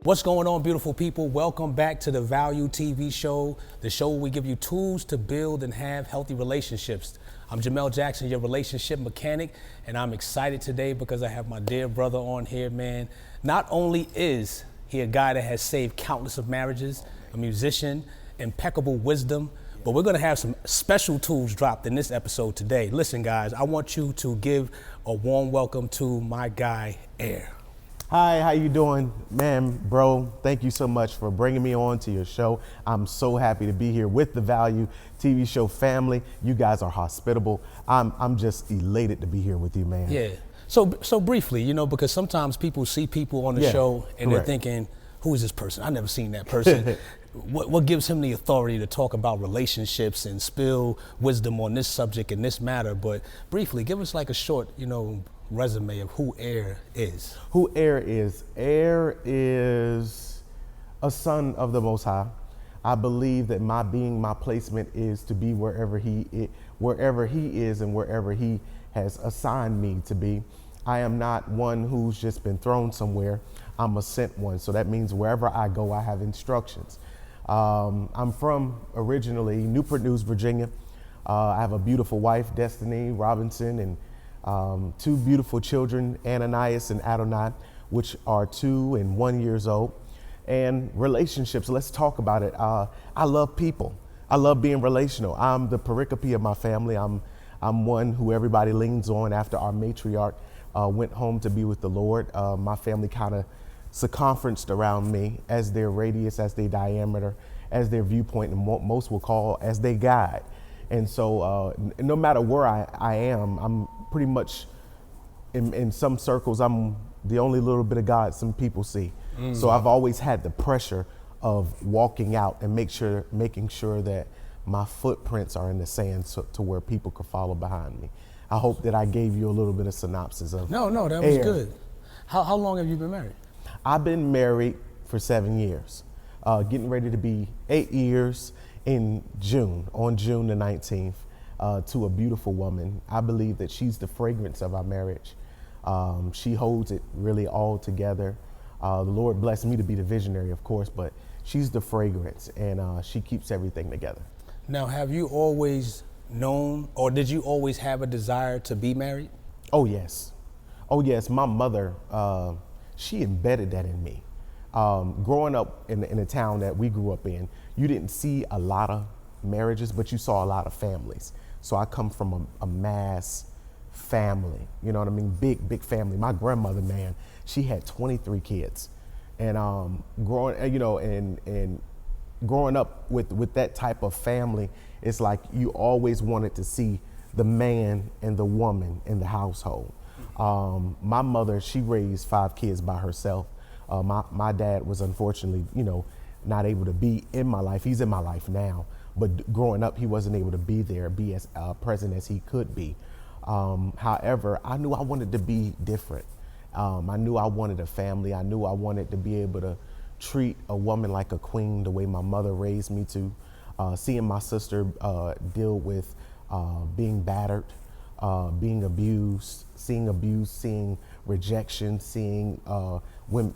What's going on, beautiful people? Welcome back to the Value TV show, the show where we give you tools to build and have healthy relationships. I'm Jamel Jackson, your relationship mechanic, and I'm excited today because I have my dear brother on here, man. Not only is he a guy that has saved countless of marriages, a musician, impeccable wisdom, but we're gonna have some special tools dropped in this episode today. Listen, guys, I want you to give a warm welcome to my guy, Air. Hi, how you doing? Man, bro, thank you so much for bringing me on to your show. I'm so happy to be here with the Value TV show family. You guys are hospitable. I'm just elated to be here with you, man. Yeah. So briefly, because sometimes people see people on the show and they're thinking, who is this person? I've never seen that person. What gives him the authority to talk about relationships and spill wisdom on this subject and this matter? But briefly, give us like a short, resume of who Air is. Who Air is? Air is a son of the Most High. I believe that my placement is to be wherever he is and wherever he has assigned me to be. I am not one who's just been thrown somewhere. I'm a sent one. So that means wherever I go, I have instructions. I'm from originally Newport News, Virginia. I have a beautiful wife, Destiny Robinson, and two beautiful children, Ananias and Adonai, which are 2 and 1 years old. And relationships, let's talk about it. I love people. I love being relational. I'm the pericope of my family. I'm one who everybody leans on after our matriarch went home to be with the Lord. My family kind of circumferenced around me as their radius, as their diameter, as their viewpoint, and most will call as their guide. And so no matter where I am, I'm pretty much, in some circles, I'm the only little bit of God some people see. So I've always had the pressure of walking out and making sure that my footprints are in the sand to where people could follow behind me. I hope that I gave you a little bit of synopsis of No, that was good. How long have you been married? I've been married for 7 years, getting ready to be 8 years on June the 19th, to a beautiful woman. I believe that she's the fragrance of our marriage. She holds it really all together. The Lord blessed me to be the visionary, of course, but she's the fragrance, and she keeps everything together. Now, have you always known, or did you always have a desire to be married? Oh, yes. My mother, she embedded that in me. Growing up in the town that we grew up in, you didn't see a lot of marriages, but you saw a lot of families. So I come from a mass family, you know what I mean? Big family. My grandmother, man, she had 23 kids. And growing up with that type of family, it's like you always wanted to see the man and the woman in the household. My mother, she raised 5 kids by herself. My dad was unfortunately, not able to be in my life. He's in my life now, but growing up, he wasn't able to be there, be as present as he could be. However, I knew I wanted to be different. I knew I wanted a family. I knew I wanted to be able to treat a woman like a queen the way my mother raised me to. Seeing my sister deal with being battered, being abused, seeing rejection, seeing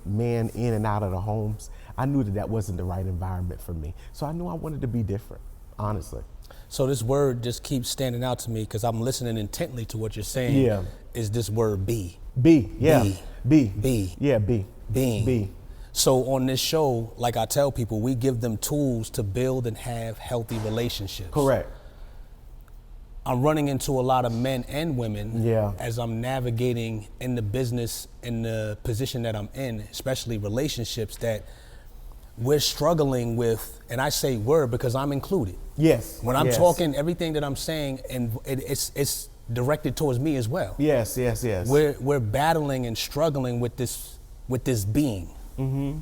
men in and out of the homes. I knew that wasn't the right environment for me. So I knew I wanted to be different, honestly. So this word just keeps standing out to me because I'm listening intently to what you're saying. Yeah. Is this word be? Be, yeah. Be. Yeah, be. Being. Be. So on this show, like I tell people, we give them tools to build and have healthy relationships. Correct. I'm running into a lot of men and women as I'm navigating in the business, in the position that I'm in, especially relationships, that we're struggling with, and I say we're because I'm included. Yes. When I'm talking, everything that I'm saying, and it's directed towards me as well. Yes. We're battling and struggling with this being. Mm-hmm.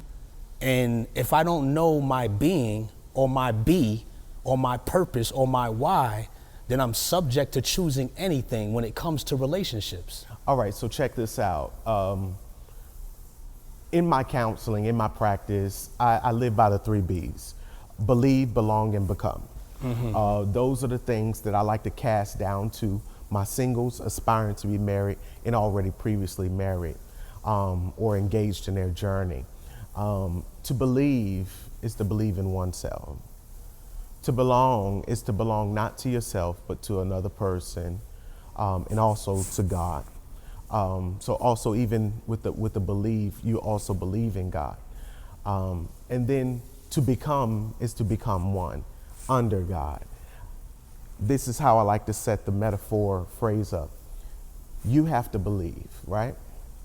And if I don't know my being or my be or my purpose or my why, then I'm subject to choosing anything when it comes to relationships. All right, so check this out. In my counseling, in my practice, I live by the 3 B's: believe, belong, and become. Mm-hmm. Those are the things that I like to cast down to my singles aspiring to be married and already previously married or engaged in their journey. To believe is to believe in oneself. To belong is to belong not to yourself, but to another person, and also to God. So also even with the belief, you also believe in God. And then to become is to become one under God. This is how I like to set the metaphor phrase up. You have to believe, right?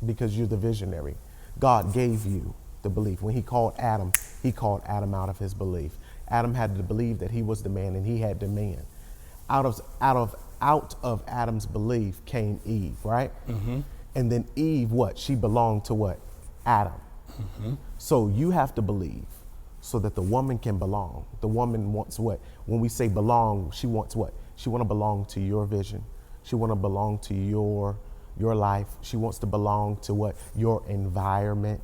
Because you're the visionary. God gave you the belief. When he called Adam out of his belief. Adam had to believe that he was the man and he had dominion. Out of Adam's belief came Eve, right? Mm-hmm. And then Eve, what? She belonged to what? Adam. Mm-hmm. So you have to believe so that the woman can belong. The woman wants what? When we say belong, she wants what? She want to belong to your vision. She want to belong to your life. She wants to belong to what? Your environment.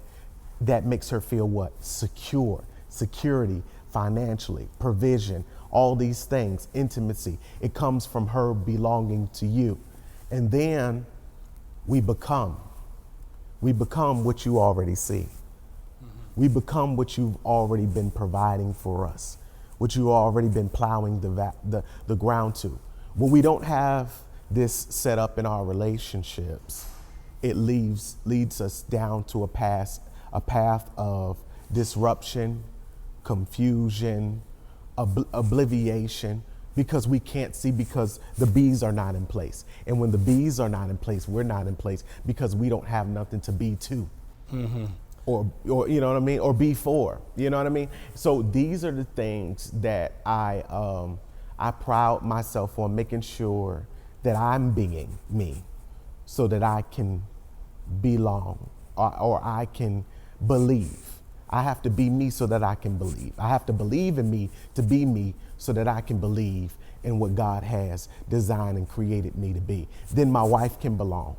That makes her feel what? Secure, security, financially, provision, all these things, intimacy. It comes from her belonging to you. And then we become what you already see. We become what you've already been providing for us, what you've already been plowing the ground to. When we don't have this set up in our relationships, it leads us down to a path of disruption, confusion, obliviation, because we can't see, because the B's are not in place. And when the B's are not in place, we're not in place because we don't have nothing to be to. Mm-hmm. Or you know what I mean? Or be for, you know what I mean? So these are the things that I pride myself on, making sure that I'm being me so that I can belong or I can believe. I have to be me so that I can believe. I have to believe in me to be me so that I can believe in what God has designed and created me to be. Then my wife can belong,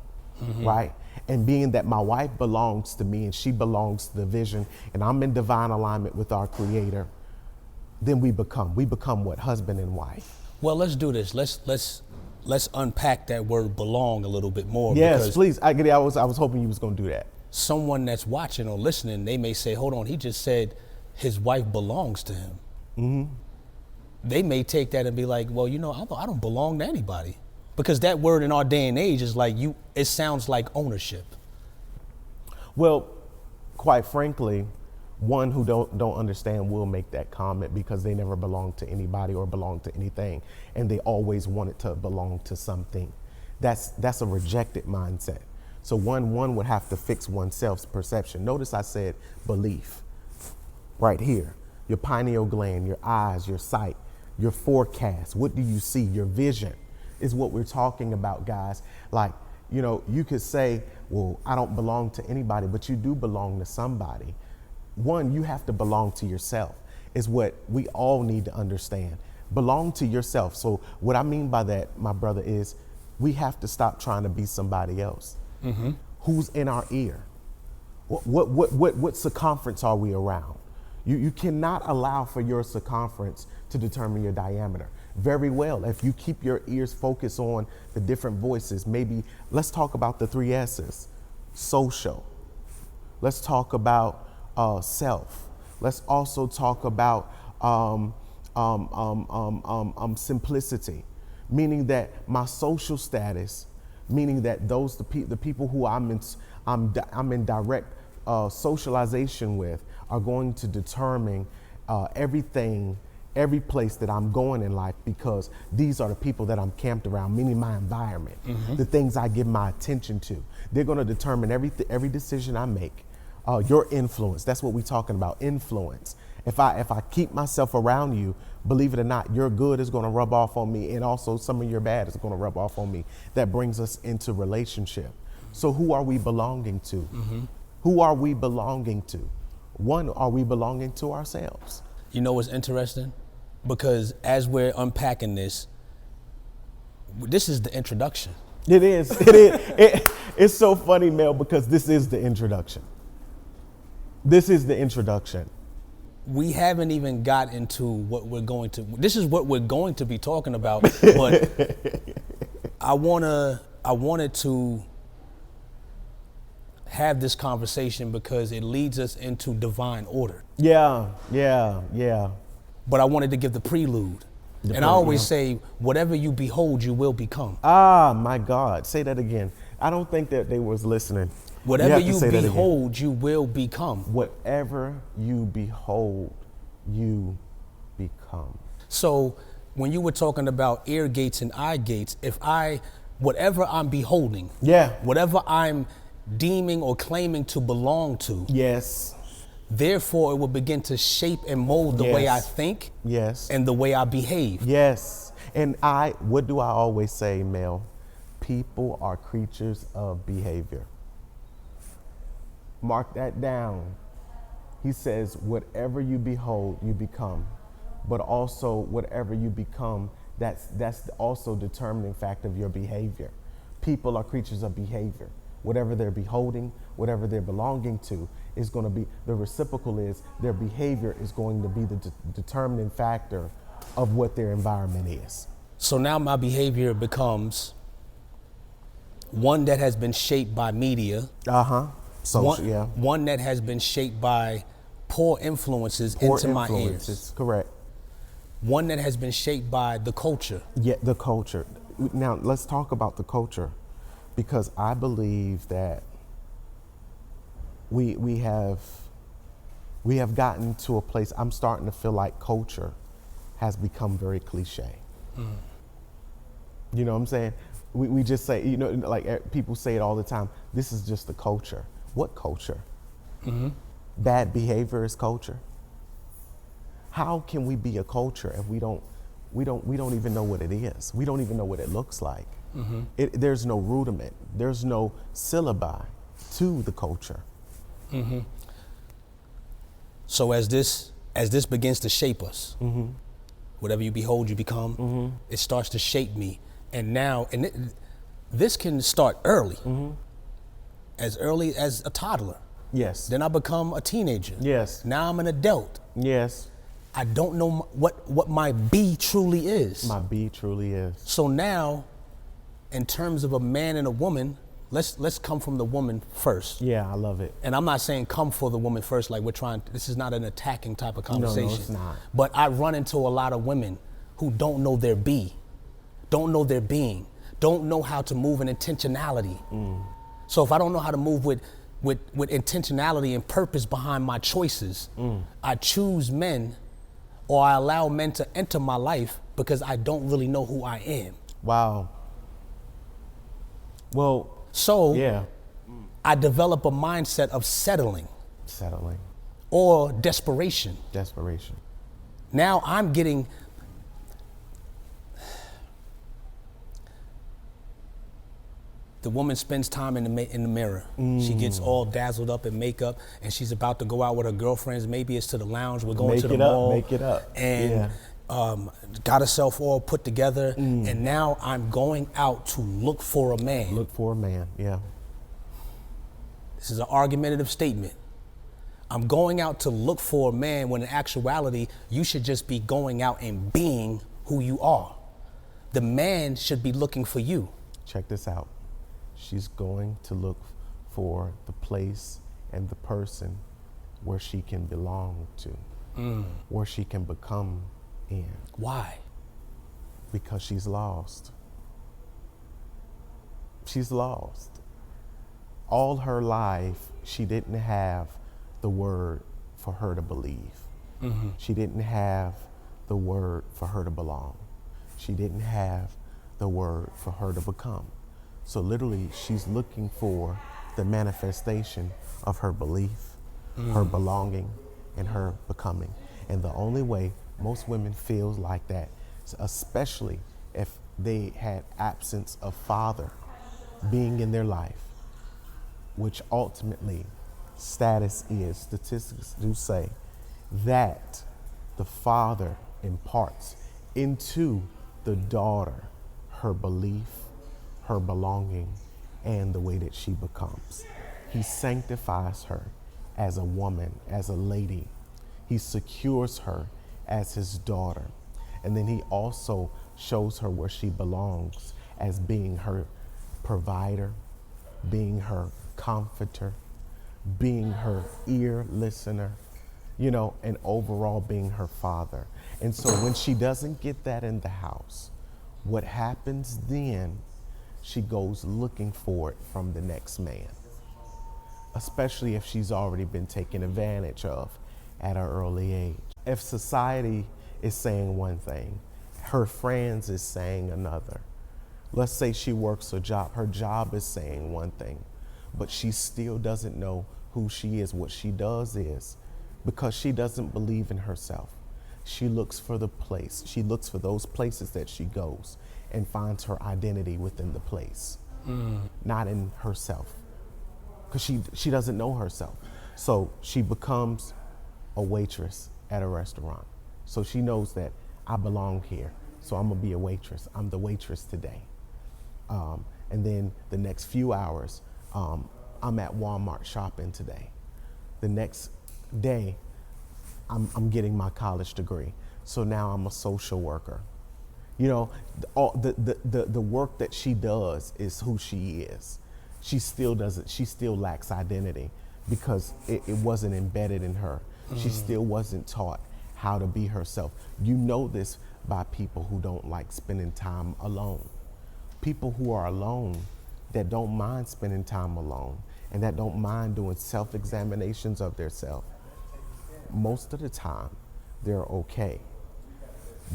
right? And being that my wife belongs to me and she belongs to the vision and I'm in divine alignment with our Creator, then we become what? Husband and wife. Well, let's do this. Let's unpack that word belong a little bit more. Yes, please. I was hoping you was going to do that. Someone that's watching or listening, they may say, hold on, he just said his wife belongs to him. Mm-hmm. They may take that and be like, well, you know, I don't belong to anybody. Because that word in our day and age is like, it sounds like ownership. Well, quite frankly, one who don't understand will make that comment because they never belonged to anybody or belonged to anything. And they always wanted to belong to something. That's a rejected mindset. So one would have to fix oneself's perception. Notice I said belief right here. Your pineal gland, your eyes, your sight, your forecast. What do you see? Your vision is what we're talking about, guys. Like, you know, you could say, well, I don't belong to anybody, but you do belong to somebody. One, you have to belong to yourself is what we all need to understand. Belong to yourself. So what I mean by that, my brother, is we have to stop trying to be somebody else. Mm-hmm. Who's in our ear? What circumference are we around? You cannot allow for your circumference to determine your diameter. Very well, if you keep your ears focused on the different voices, maybe let's talk about the 3 S's. Social. Let's talk about self. Let's also talk about simplicity, meaning that my social status, meaning that the people who I'm in direct socialization with are going to determine everything, every place that I'm going in life, because these are the people that I'm camped around, meaning my environment, the things I give my attention to. They're going to determine every decision I make. Your influence, that's what we're talking about, influence. If I keep myself around you, believe it or not, your good is going to rub off on me, and also some of your bad is going to rub off on me. That brings us into relationship. So who are we belonging to? Mm-hmm. Who are we belonging to? One, are we belonging to ourselves? You know what's interesting? Because as we're unpacking this is the introduction. It is. It's so funny, Mel, because this is the introduction. This is the introduction. We haven't even got into what we're going to. This is what we're going to be talking about. But I wanted to have this conversation because it leads us into divine order. Yeah. But I wanted to give the prelude. And I always say, whatever you behold, you will become. Ah, my God. Say that again. I don't think that they was listening. Whatever you behold, you will become. Whatever you behold, you become. So when you were talking about ear gates and eye gates, whatever I'm beholding, whatever I'm deeming or claiming to belong to, yes, therefore it will begin to shape and mold the way I think, and the way I behave. Yes. And what do I always say, Mel? People are creatures of behavior. Mark that down. He says, whatever you behold, you become. But also whatever you become, that's also determining factor of your behavior. People are creatures of behavior. Whatever they're beholding, whatever they're belonging to is going to be, the reciprocal is their behavior is going to be the determining factor of what their environment is. So now my behavior becomes one that has been shaped by media. One that has been shaped by poor influences into my ears. Correct. One that has been shaped by the culture. Yeah, the culture. Now let's talk about the culture, because I believe that we have gotten to a place. I'm starting to feel like culture has become very cliche. You know what I'm saying? We just say, you know, like people say it all the time. This is just the culture. What culture? Bad behavior is culture. How can we be a culture if we don't even know what it is? We don't even know what it looks like. There's no rudiment. There's no syllabi to the culture. So as this begins to shape us, whatever you behold, you become. It starts to shape me, and now, this can start early, as early as a toddler. Yes. Then I become a teenager. Yes. Now I'm an adult. Yes. I don't know what my be truly is. My be truly is. So now, in terms of a man and a woman, let's come from the woman first. Yeah, I love it. And I'm not saying come for the woman first, like this is not an attacking type of conversation. No, it's not. But I run into a lot of women who don't know their be, don't know their being, don't know how to move in intentionality. So if I don't know how to move with intentionality and purpose behind my choices, I choose men, or I allow men to enter my life because I don't really know who I am. Wow. Well, so yeah. I develop a mindset of settling or desperation. Now I'm getting, the woman spends time in the mirror. She gets all dazzled up in makeup, and she's about to go out with her girlfriends. Maybe it's to the lounge. We're going to the mall. Make it up. And got herself all put together. And now I'm going out to look for a man. Look for a man, yeah. This is an argumentative statement. I'm going out to look for a man when in actuality, you should just be going out and being who you are. The man should be looking for you. Check this out. She's going to look for the place and the person where she can belong to, where she can become in. Why? Because she's lost. She's lost. All her life, she didn't have the word for her to believe. She didn't have the word for her to belong. She didn't have the word for her to become. So literally, she's looking for the manifestation of her belief, her belonging, and her becoming. And the only way most women feel like that, especially if they had absence of father being in their life, which ultimately statistics do say that the father imparts into the daughter her belief, her belonging, and the way that she becomes. He sanctifies her as a woman, as a lady. He secures her as his daughter. And then he also shows her where she belongs as being her provider, being her comforter, being her ear listener, and overall being her father. And so when she doesn't get that in the house, what happens then, she goes looking for it from the next man, especially if she's already been taken advantage of at an early age. If society is saying one thing, her friends is saying another. Let's say she works a job, her job is saying one thing, but she still doesn't know who she is. What she does is, because she doesn't believe in herself, she looks for those places that she goes and finds her identity within the place, not in herself, because she doesn't know herself. So she becomes a waitress at a restaurant. So she knows that I belong here, so I'm gonna be a waitress. I'm the waitress today. And then the next few hours, I'm at Walmart shopping today. The next day, I'm getting my college degree. So now I'm a social worker. All the work that she does is who she is. She still lacks identity because it wasn't embedded in her. She still wasn't taught how to be herself. You know this by people who don't like spending time alone. People who are alone that don't mind spending time alone and that don't mind doing self-examinations of their self. Most of the time, they're okay.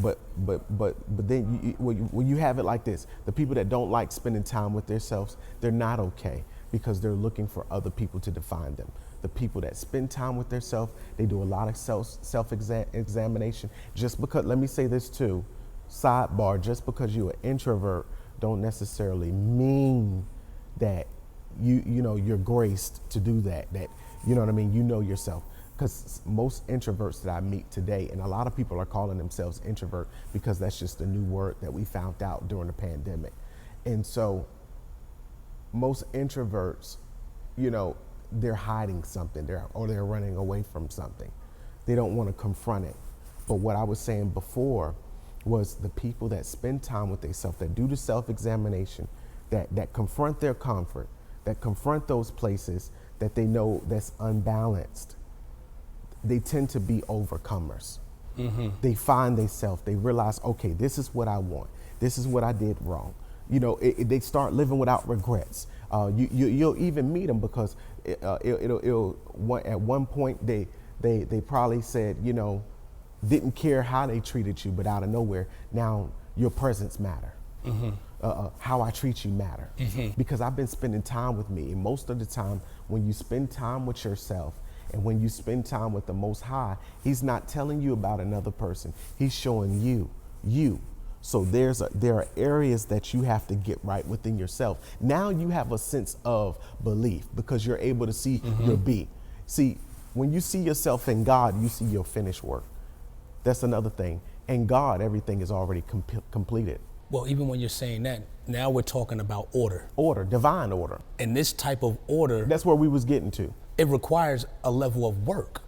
But then when you have it like this, the people that don't like spending time with themselves, they're not okay because they're looking for other people to define them. The people that spend time with themselves, they do a lot of self-examination. Just because, let me say this too, sidebar, just because you're an introvert don't necessarily mean that you're graced to do that, you know what I mean, you know yourself. Because most introverts that I meet today, and a lot of people are calling themselves introvert because that's just a new word that we found out during the pandemic. And so most introverts, they're hiding something, they're running away from something. They don't want to confront it. But what I was saying before was the people that spend time with themselves, that do the self-examination, that confront their comfort, that confront those places that they know that's unbalanced, they tend to be overcomers. They find themselves, they realize, okay, this is what I want. This is what I did wrong. They start living without regrets. You'll even meet them because at one point they probably said, didn't care how they treated you, but out of nowhere, now your presence matter. How I treat you matter. Because I've been spending time with me. And most of the time, when you spend time with yourself and when you spend time with the Most High, He's not telling you about another person. He's showing you. So there are areas that you have to get right within yourself. Now you have a sense of belief because you're able to see your be. See, when you see yourself in God, you see your finished work. That's another thing. In God, everything is already completed. Well, even when you're saying that, now we're talking about order. Order, divine order. And this type of order, that's where we was getting to. It requires a level of work.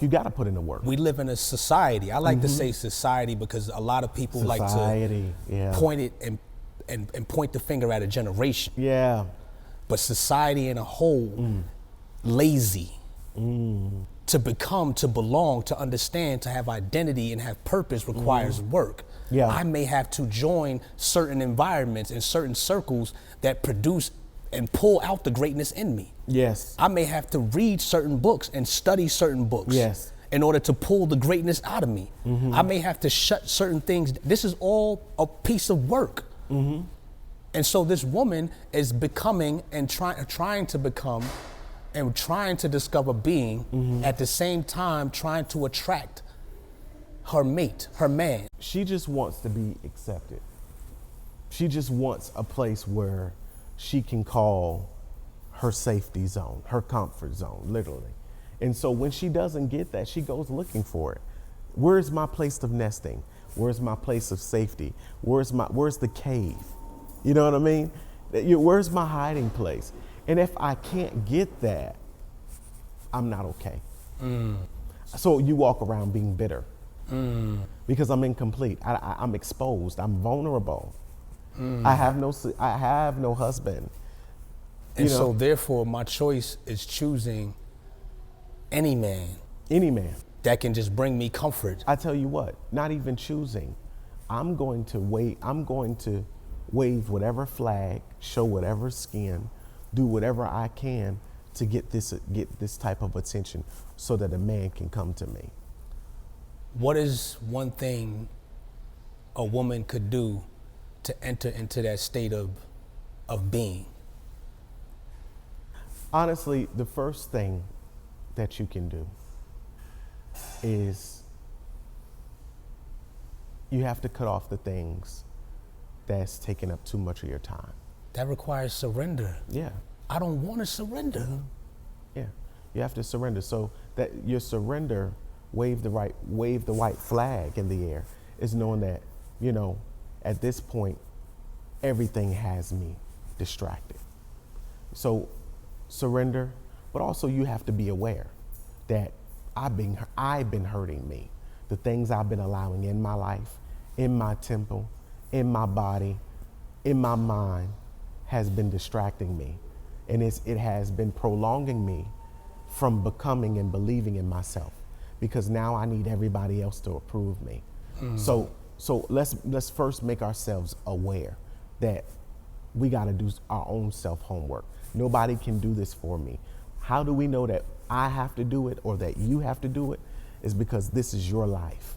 You got to put in the work. We live in a society. I like to say society because a lot of people like to point it and point the finger at a generation. Yeah. But society in a whole, lazy. To become, to belong, to understand, to have identity and have purpose requires work. Yeah. I may have to join certain environments and certain circles that produce and pull out the greatness in me. Yes. I may have to read certain books and study certain books. Yes. In order to pull the greatness out of me. I may have to shut certain things. This is all a piece of work. And so this woman is becoming and trying to become and trying to discover being, at the same time trying to attract her mate, her man. She just wants to be accepted. She just wants a place where she can call her safety zone, her comfort zone, literally. And so when she doesn't get that, she goes looking for it. Where's my place of nesting? Where's my place of safety? Where's the cave? You know what I mean? Where's my hiding place? And if I can't get that, I'm not okay. So you walk around being bitter because I'm incomplete. I'm exposed. I'm vulnerable. I have no husband. And so therefore my choice is choosing any man any man. that can just bring me comfort. I tell you what, not even choosing. I'm going to wave whatever flag, show whatever skin, do whatever I can to get this type of attention so that a man can come to me. What is one thing a woman could do to enter into that state of being? Honestly, the first thing that you can do is you have to cut off the things that's taking up too much of your time. That requires surrender. Yeah. I don't want to surrender. Yeah. You have to surrender. So that your surrender, wave the white flag in the air, is knowing that, at this point, everything has me distracted. So surrender, but also you have to be aware that I've been hurting me. The things I've been allowing in my life, in my temple, in my body, in my mind, has been distracting me. And it has been prolonging me from becoming and believing in myself, because now I need everybody else to approve me. So let's first make ourselves aware that we got to do our own self homework. Nobody can do this for me. How do we know that I have to do it or that you have to do it? Is because this is your life.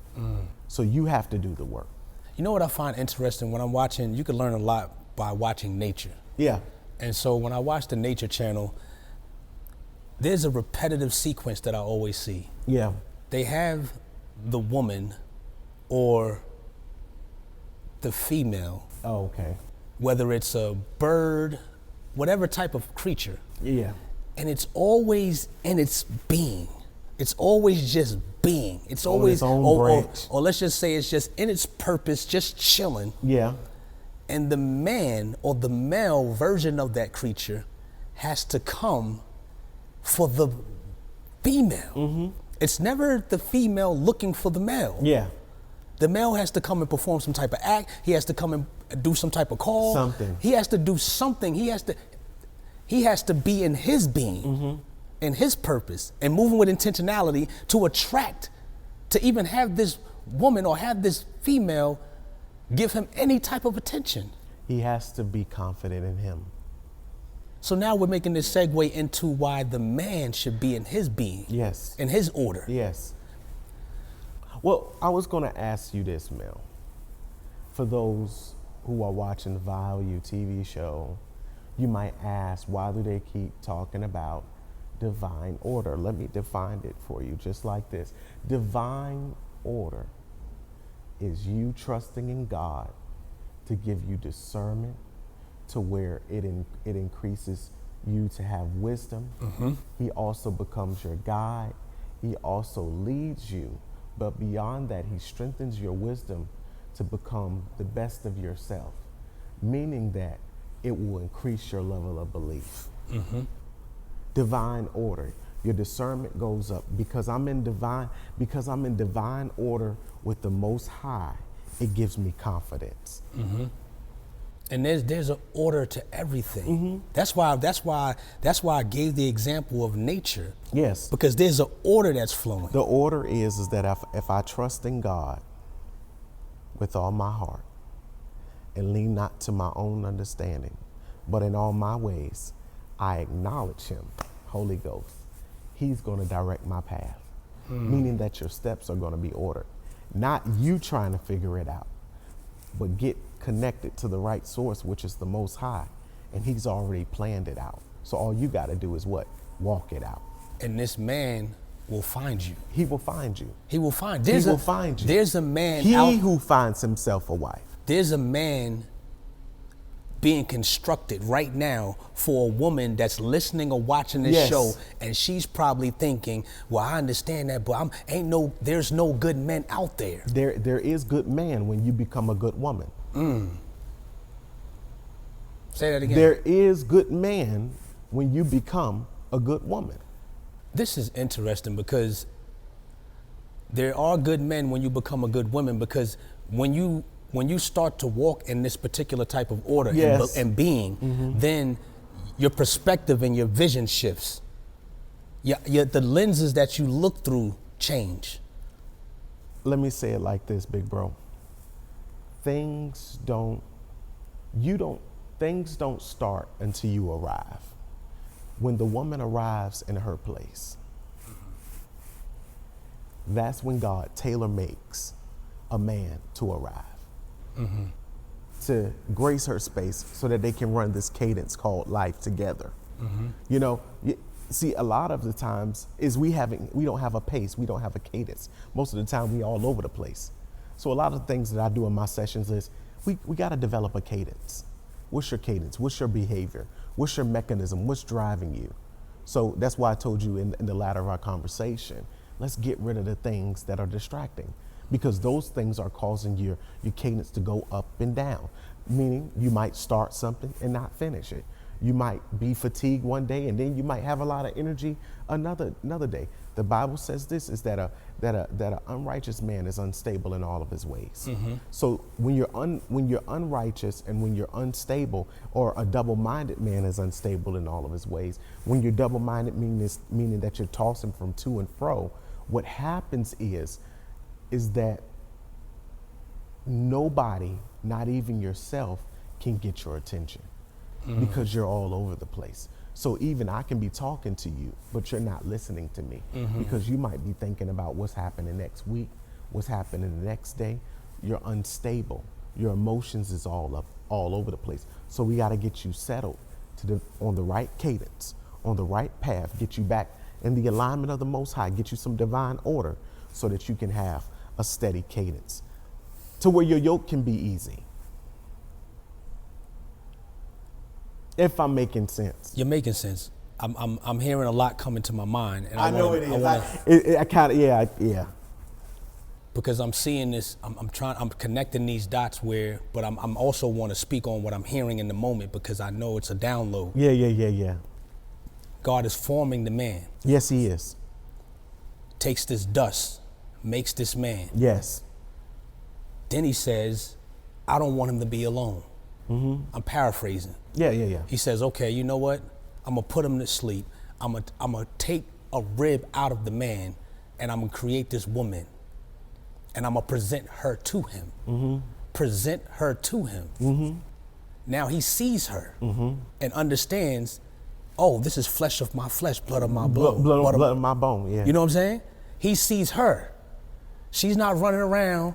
So you have to do the work. You know what I find interesting when I'm watching, you can learn a lot by watching nature. Yeah. And so when I watch the Nature Channel, there's a repetitive sequence that I always see. Yeah. They have the woman or the female, Oh, okay. whether it's a bird, whatever type of creature, Yeah. and it's always in its being. It's always just being. It's always, its own branch. or let's just say it's just in its purpose, just chilling. Yeah. And the man or the male version of that creature has to come for the female. It's never the female looking for the male. Yeah. The male has to come and perform some type of act. He has to come and do some type of call. Something. He has to do something. He has to be in his being, in his purpose, and moving with intentionality to attract, to even have this woman or have this female give him any type of attention. He has to be confident in him. So now we're making this segue into why the man should be in his being. Yes. In his order. Yes. Well, I was going to ask you this, Mel. For those who are watching the Value TV show, you might ask, why do they keep talking about divine order? Let me define it for you just like this. Divine order is you trusting in God to give you discernment to where it increases you to have wisdom. He also becomes your guide. He also leads you. But beyond that, he strengthens your wisdom to become the best of yourself, meaning that it will increase your level of belief. Divine order. Your discernment goes up because I'm in divine order with the Most High. It gives me confidence. And there's an order to everything. That's why I gave the example of nature. Yes. Because there's an order that's flowing. The order is that if I trust in God with all my heart and lean not to my own understanding, but in all my ways, I acknowledge him, Holy Ghost, he's going to direct my path. Meaning that your steps are going to be ordered. Not you trying to figure it out, but get connected to the right source, which is the Most High, and he's already planned it out. So all you got to do is what? Walk it out. And this man will find you. He will find you. He will find. He will find you. There's a man who finds himself a wife. There's a man being constructed right now for a woman that's listening or watching this show, and she's probably thinking, well, I understand that, but there's no good men out there. There is good man when you become a good woman. Say that again. There is good man when you become a good woman. This is interesting because there are good men when you become a good woman, because when you start to walk in this particular type of order and being, then your perspective and your vision shifts. The lenses that you look through change. Let me say it like this, big bro. Things don't start until you arrive. When the woman arrives in her place, that's when God tailor makes a man to arrive, to grace her space so that they can run this cadence called life together. You know, see, a lot of the times is we don't have a pace, we don't have a cadence. Most of the time we all over the place. So a lot of the things that I do in my sessions is we got to develop a cadence. What's your cadence? What's your behavior? What's your mechanism? What's driving you? So that's why I told you in the latter of our conversation, let's get rid of the things that are distracting, because those things are causing your cadence to go up and down. Meaning you might start something and not finish it. You might be fatigued one day and then you might have a lot of energy another day. The Bible says this is that an unrighteous man is unstable in all of his ways. So when you're unrighteous and when you're unstable, or a double-minded man is unstable in all of his ways. When you're double-minded, meaning that you're tossing from to and fro, what happens is that nobody, not even yourself, can get your attention. Because you're all over the place. So even I can be talking to you, but you're not listening to me, because you might be thinking about what's happening next week, what's happening the next day. You're unstable. Your emotions is all over the place. So we got to get you settled on the right cadence, on the right path, get you back in the alignment of the Most High, get you some divine order so that you can have a steady cadence to where your yoke can be easy. If I'm making sense. You're making sense. I'm hearing a lot coming to my mind, and I know it is. I kind of yeah. Because I'm seeing this, I'm connecting these dots but I'm also want to speak on what I'm hearing in the moment, because I know it's a download. Yeah. God is forming the man. Yes, he is. Takes this dust, makes this man. Yes. Then he says, I don't want him to be alone. I'm paraphrasing. Yeah. He says, okay, you know what? I'm gonna put him to sleep. I'm gonna take a rib out of the man, and I'm gonna create this woman, and I'm gonna present her to him. Present her to him. Now he sees her and understands, oh, this is flesh of my flesh, blood of my blood. Blood of my bone, yeah. You know what I'm saying? He sees her. She's not running around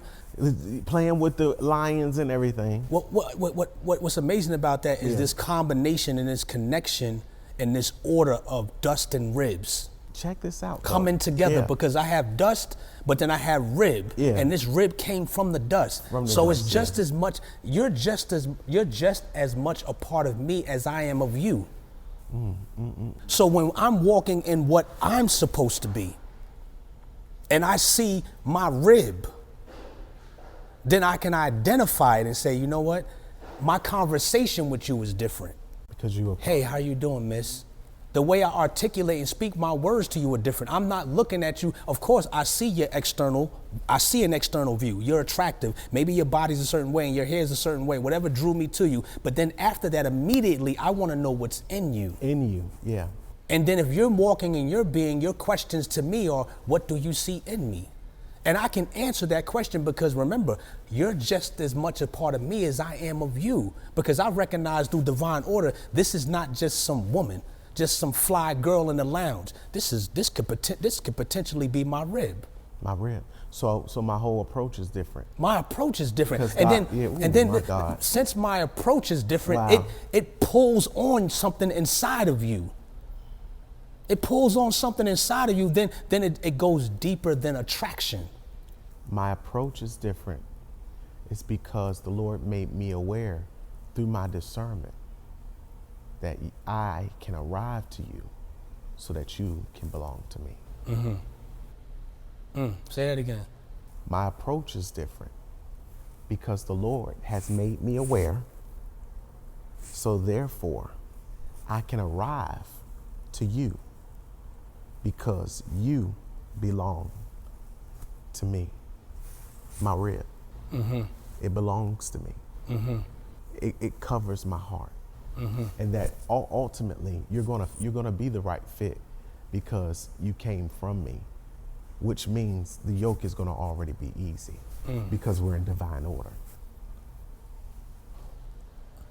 playing with the lions and everything. What's amazing about that is this combination and this connection and this order of dust and ribs. Check this out. Coming together, because I have dust, but then I have rib, and this rib came from the dust. It's just as much. You're just as much a part of me as I am of you. So when I'm walking in what I'm supposed to be, and I see my rib, then I can identify it and say, you know what? My conversation with you is different. Because you hey, how you doing, miss? The way I articulate and speak my words to you are different. I'm not looking at you. Of course, I see an external view. You're attractive. Maybe your body's a certain way and your hair's a certain way, whatever drew me to you. But then after that, immediately, I want to know what's in you. In you, yeah. And then if you're walking in your being, your questions to me are, what do you see in me? And I can answer that question because remember, you're just as much a part of me as I am of you, because I recognize through divine order, this is not just some woman, just some fly girl in the lounge. This could potentially be my rib. My rib. So my whole approach is different. My approach is different. Because since my approach is different, it pulls on something inside of you. It pulls on something inside of you, then it goes deeper than attraction. My approach is different. It's because the Lord made me aware through my discernment that I can arrive to you so that you can belong to me. Say that again. My approach is different because the Lord has made me aware, so therefore I can arrive to you because you belong to me. My rib. It belongs to me. It covers my heart. and that ultimately you're gonna be the right fit because you came from me, which means the yoke is gonna already be easy because we're in divine order.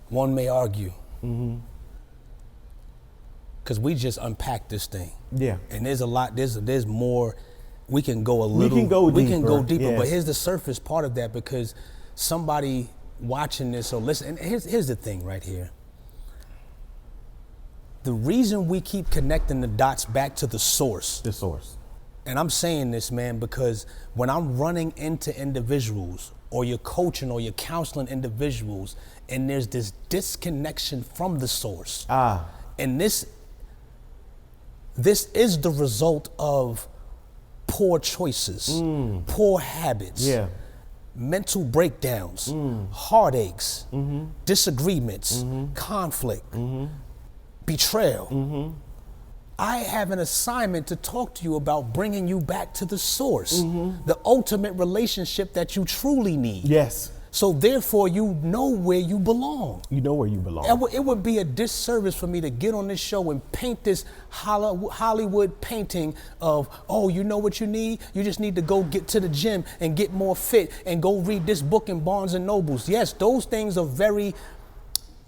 One may argue, because we just unpacked this thing. Yeah. And there's a lot, there's more, we can go a little, We can go deeper, yes. but here's the surface part of that, because somebody watching this or listening, and here's the thing right here. The reason we keep connecting the dots back to the source. The source. And I'm saying this, man, because when I'm running into individuals or you're coaching or you're counseling individuals and there's this disconnection from the source. And this is the result of poor choices, poor habits, mental breakdowns, heartaches, disagreements, conflict, betrayal. I have an assignment to talk to you about bringing you back to the source, the ultimate relationship that you truly need. Yes. So therefore, you know where you belong. You know where you belong. It would be a disservice for me to get on this show and paint this Hollywood painting of, oh, you know what you need? You just need to go get to the gym and get more fit and go read this book in Barnes and Nobles. Yes, those things are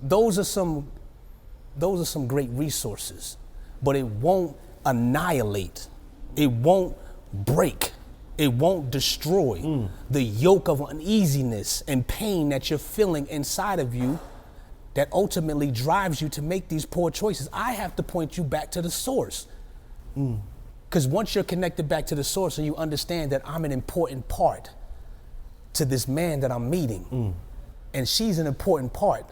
those are some great resources, but it won't annihilate. It won't break. It won't destroy the yoke of uneasiness and pain that you're feeling inside of you that ultimately drives you to make these poor choices. I have to point you back to the source. Because once you're connected back to the source and you understand that I'm an important part to this man that I'm meeting, and she's an important part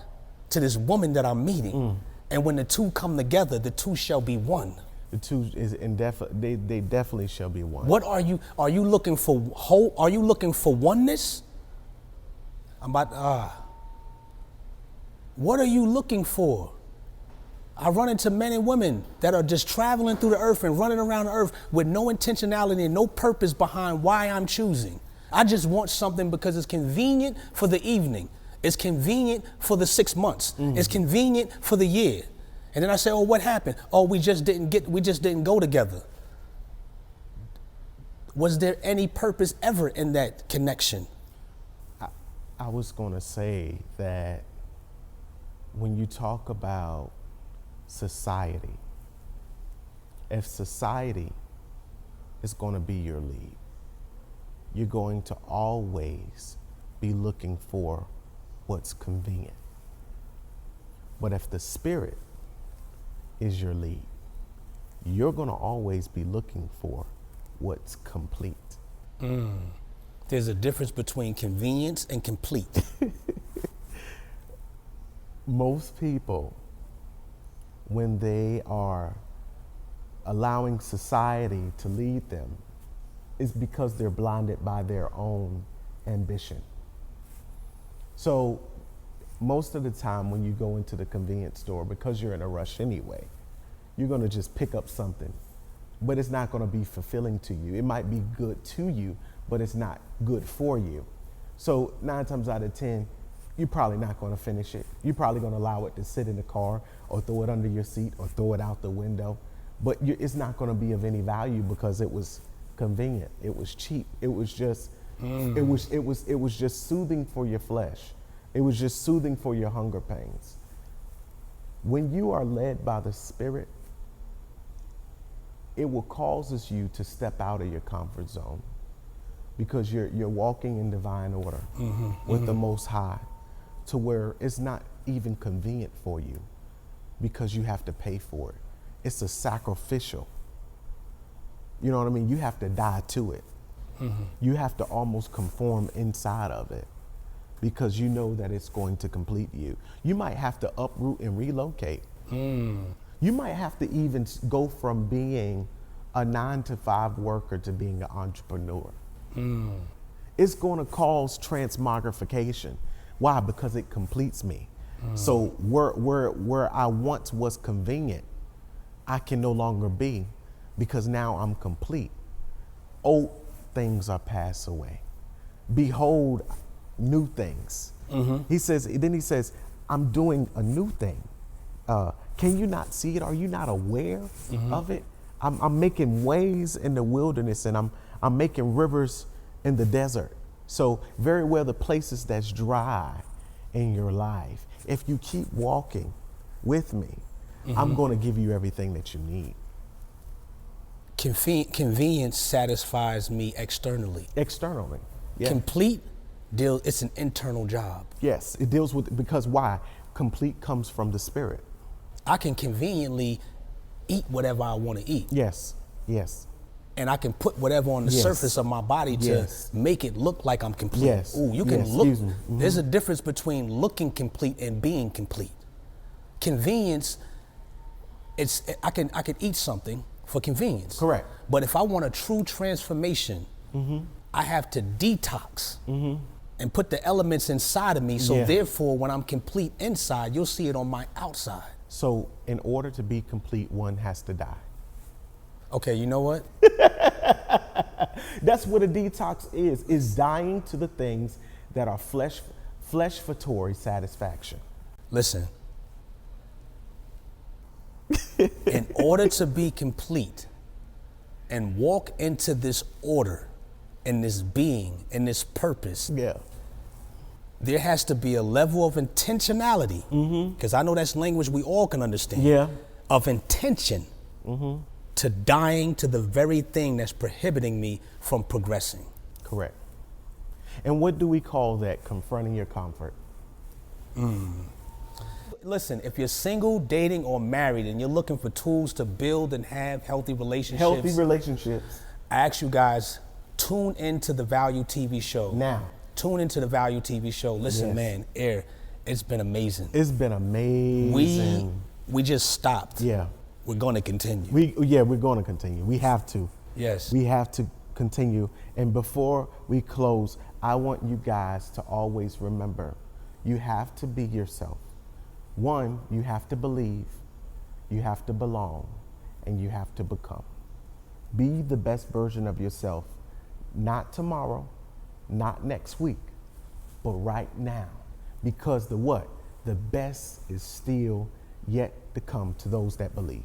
to this woman that I'm meeting, and when the two come together, the two shall be one. The two is they definitely shall be one. What are you looking for whole? Are you looking for oneness? What are you looking for? I run into men and women that are just traveling through the earth and running around the earth with no intentionality and no purpose behind why I'm choosing. I just want something because it's convenient for the evening. It's convenient for the 6 months. It's convenient for the year. And then I say, oh, what happened? Oh, we just didn't go together. Was there any purpose ever in that connection? I was going to say that when you talk about society, if society is going to be your lead, you're going to always be looking for what's convenient. But if the spirit is your lead, you're going to always be looking for what's complete. There's a difference between convenience and complete. Most people, when they are allowing society to lead them, is because they're blinded by their own ambition. So most of the time when you go into the convenience store, because you're in a rush anyway, you're going to just pick up something, but it's not going to be fulfilling to you. It might be good to you, but it's not good for you. So 9 times out of 10, you're probably not going to finish it. You're probably going to allow it to sit in the car or throw it under your seat or throw it out the window, but it's not going to be of any value because it was convenient. It was cheap. It was just, it was just soothing for your flesh. It was just soothing for your hunger pains. When you are led by the Spirit, it will causes you to step out of your comfort zone because you're walking in divine order with the Most High, to where it's not even convenient for you because you have to pay for it. It's a sacrificial. You know what I mean? You have to die to it. You have to almost conform inside of it, because you know that it's going to complete you. You might have to uproot and relocate. You might have to even go from being a 9-to-5 worker to being an entrepreneur. It's going to cause transmogrification. Why? Because it completes me. So where I once was convenient, I can no longer be, because now I'm complete. Old things are passed away. Behold, new things. He says, I'm doing a new thing. Can you not see it? Are you not aware of it? I'm making ways in the wilderness, and I'm making rivers in the desert. So very well the places that's dry in your life, if you keep walking with me, I'm going to give you everything that you need. Convenience satisfies me externally. Externally. Yeah. Complete deal, it's an internal job. Yes, it deals with, because why? Complete comes from the spirit. I can conveniently eat whatever I want to eat. Yes, yes. And I can put whatever on the Yes. surface of my body to Yes. make it look like I'm complete. Yes. Ooh, you can Yes, look. excuse me. There's a difference between looking complete and being complete. Convenience, I can eat something for convenience. Correct. But if I want a true transformation, I have to detox and put the elements inside of me. So Yeah. therefore, when I'm complete inside, you'll see it on my outside. So in order to be complete, one has to die. Okay, you know what? That's what a detox is dying to the things that are fleshfatory satisfaction. Listen. In order to be complete and walk into this order and this being and this purpose, Yeah. there has to be a level of intentionality, because I know that's language we all can understand, Yeah. of intention to dying to the very thing that's prohibiting me from progressing. Correct. And what do we call that? Confronting your comfort. Listen, if you're single, dating, or married, and you're looking for tools to build and have healthy relationships, Healthy relationships. I ask you guys, tune into the Value TV show. Now. Tune into the Value TV show. Listen, Yes. man, it's been amazing. It's been amazing. We just stopped. Yeah. We're going to continue. We're going to continue. We have to. Yes. We have to continue. And before we close, I want you guys to always remember, you have to be yourself. One, you have to believe, you have to belong, and you have to become. Be the best version of yourself, not tomorrow, not next week, but right now. Because the best is still yet to come to those that believe.